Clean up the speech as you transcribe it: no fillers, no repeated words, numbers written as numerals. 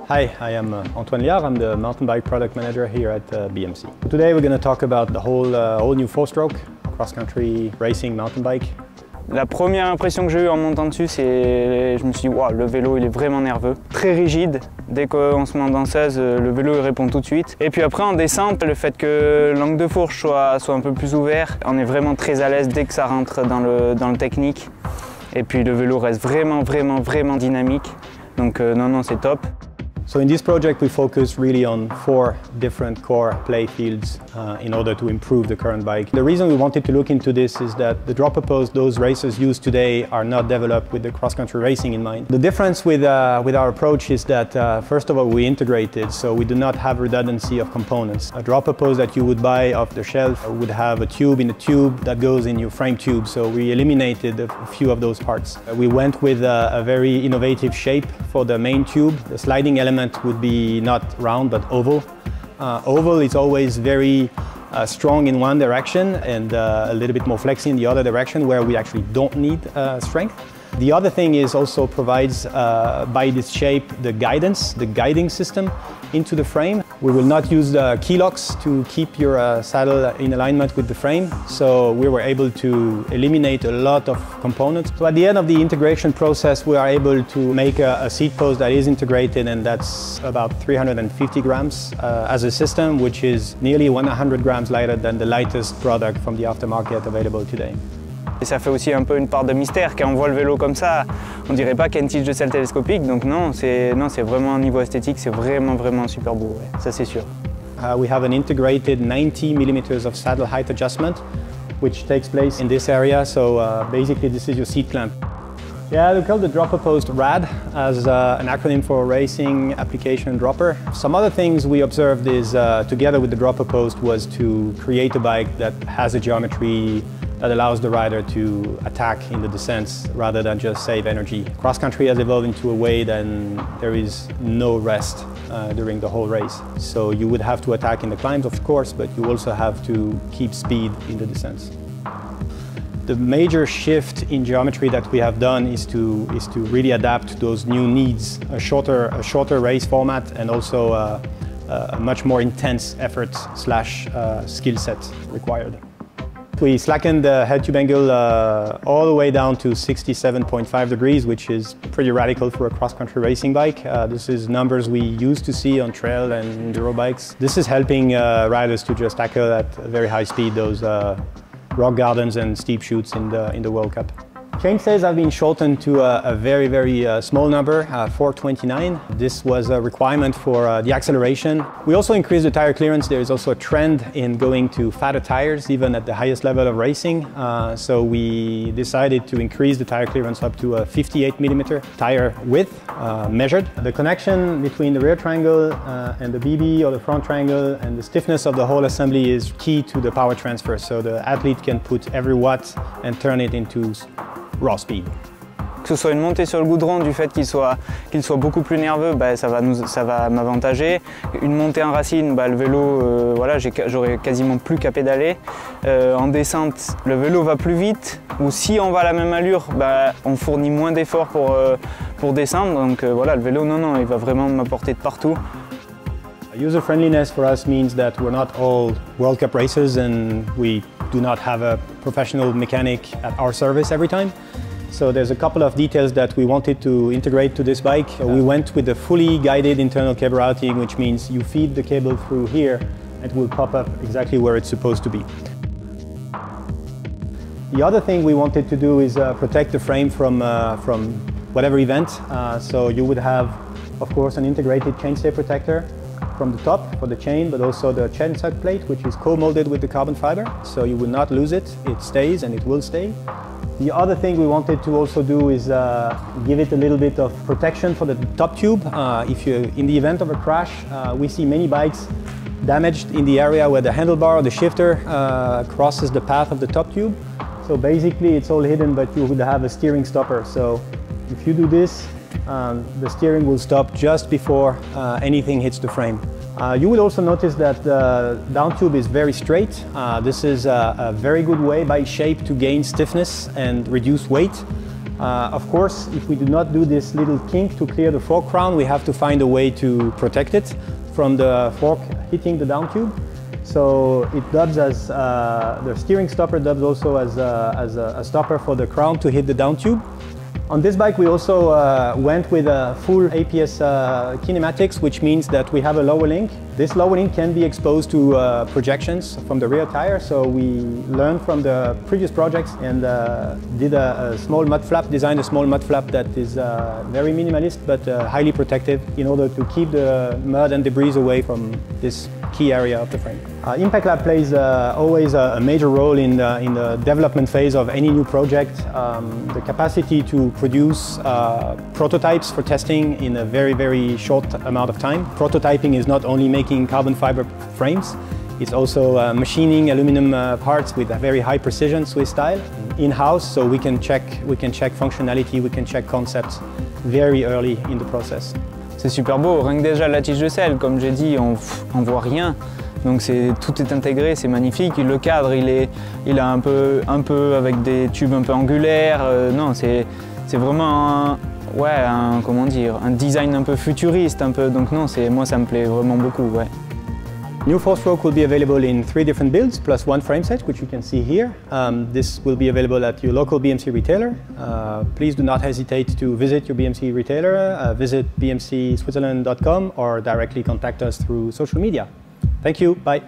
Hi, I am Antoine Lyard. I'm the mountain bike product manager here at BMC. Today we're going to talk about the whole new Fourstroke cross-country racing mountain bike. La première impression que j'ai eue en montant dessus, c'est je me suis dit wow, le vélo il est vraiment nerveux, très rigide. Dès qu'on se met en danseuse, le vélo il répond tout de suite. Et puis après en descente, le fait que l'angle de fourche soit un peu plus ouvert, on est vraiment très à l'aise dès que ça rentre dans le technique. Et puis le vélo reste vraiment dynamique. Donc non, c'est top. So in this project we focus really on 4 different core play fields in order to improve the current bike. The reason we wanted to look into this is that the dropper post those racers use today are not developed with the cross-country racing in mind. The difference with our approach is that first of all we integrated, so we do not have redundancy of components. A dropper post that you would buy off the shelf would have a tube in a tube that goes in your frame tube, so we eliminated a few of those parts. We went with a very innovative shape for the main tube. The sliding element would be not round but oval. Oval is always very strong in one direction and a little bit more flexy in the other direction, where we actually don't need strength. The other thing is also provides by this shape the guiding system into the frame. We will not use the key locks to keep your saddle in alignment with the frame, so we were able to eliminate a lot of components. So at the end of the integration process we are able to make a seat post that is integrated, and that's about 350 grams as a system, which is nearly 100 grams lighter than the lightest product from the aftermarket available today. Et ça fait aussi un peu une part de mystère. Quand on voit le vélo comme ça, on dirait pas qu'il y a une tige de selle télescopique. Donc non, c'est vraiment au niveau esthétique, c'est vraiment super beau. Ouais. Ça c'est sûr. We have an integrated 90 millimeters of saddle height adjustment, which takes place in this area. So basically, this is your seat clamp. Yeah, we call the dropper post RAD as an acronym for Racing Application Dropper. Some other things we observed is, together with the dropper post, was to create a bike that has a geometry that allows the rider to attack in the descents rather than just save energy. Cross-country has evolved into a way that there is no rest during the whole race. So you would have to attack in the climbs, of course, but you also have to keep speed in the descents. The major shift in geometry that we have done is to really adapt to those new needs, a shorter race format, and also a much more intense effort / skill set required. We slackened the head tube angle all the way down to 67.5 degrees, which is pretty radical for a cross-country racing bike. This is numbers we used to see on trail and enduro bikes. This is helping riders to just tackle at very high speed those rock gardens and steep chutes in the World Cup. Chainstays have been shortened to a very small number, 429. This was a requirement for the acceleration. We also increased the tire clearance. There is also a trend in going to fatter tires, even at the highest level of racing. So we decided to increase the tire clearance up to a 58 millimeter tire width, measured. The connection between the rear triangle and the BB or the front triangle and the stiffness of the whole assembly is key to the power transfer. So the athlete can put every watt and turn it into raw speed. Que ce soit une montée sur le goudron, du fait qu'il soit beaucoup plus nerveux, bah, ça va m'avantager. Une montée en racine, bah, le vélo, voilà, j'aurais quasiment plus qu'à pédaler. En descente, le vélo va plus vite, ou si on va à la même allure, bah, on fournit moins d'efforts pour descendre. Donc voilà, le vélo, non, il va vraiment m'apporter de partout. User-friendliness for us means that we're not all World Cup racers and we do not have a professional mechanic at our service every time. So there's a couple of details that we wanted to integrate to this bike. We went with a fully guided internal cable routing, which means you feed the cable through here and it will pop up exactly where it's supposed to be. The other thing we wanted to do is protect the frame from whatever event. So you would have, of course, an integrated chainstay protector from the top for the chain, but also the chainside plate, which is co-molded with the carbon fiber, so you will not lose it. It stays and it will stay. The other thing we wanted to also do is give it a little bit of protection for the top tube. In the event of a crash, we see many bikes damaged in the area where the handlebar or the shifter crosses the path of the top tube. So basically it's all hidden, but you would have a steering stopper. So if you do this, the steering will stop just before anything hits the frame. You will also notice that the down tube is very straight. This is a very good way by shape to gain stiffness and reduce weight. Of course, if we do not do this little kink to clear the fork crown, we have to find a way to protect it from the fork hitting the down tube. So it dubs as, the steering stopper dubs also as a stopper for the crown to hit the down tube. On this bike we also went with a full APS kinematics, which means that we have a lower link. This lower link can be exposed to projections from the rear tire, so we learned from the previous projects and did a small mud flap, designed a small mud flap that is very minimalist but highly protective in order to keep the mud and debris away from this key area of the frame. Impact Lab plays always a major role in the development phase of any new project. The capacity to produce prototypes for testing in a very, very short amount of time. Prototyping is not only making carbon fiber frames, it's also machining aluminum parts with a very high precision Swiss style in-house, so we can check functionality, we can check concepts very early in the process. C'est super beau, rien que déjà la tige de selle, comme j'ai dit, on voit rien. Donc tout est intégré, c'est magnifique. Le cadre, il est un peu avec des tubes un peu angulaires. Non, c'est vraiment comment dire, un design un peu futuriste, un peu. Donc non, moi ça me plaît vraiment beaucoup, ouais. New Fourstroke will be available in 3 different builds plus 1 frame set, which you can see here. This will be available at your local BMC retailer. Please do not hesitate to visit your BMC retailer, visit bmcswitzerland.com or directly contact us through social media. Thank you, bye.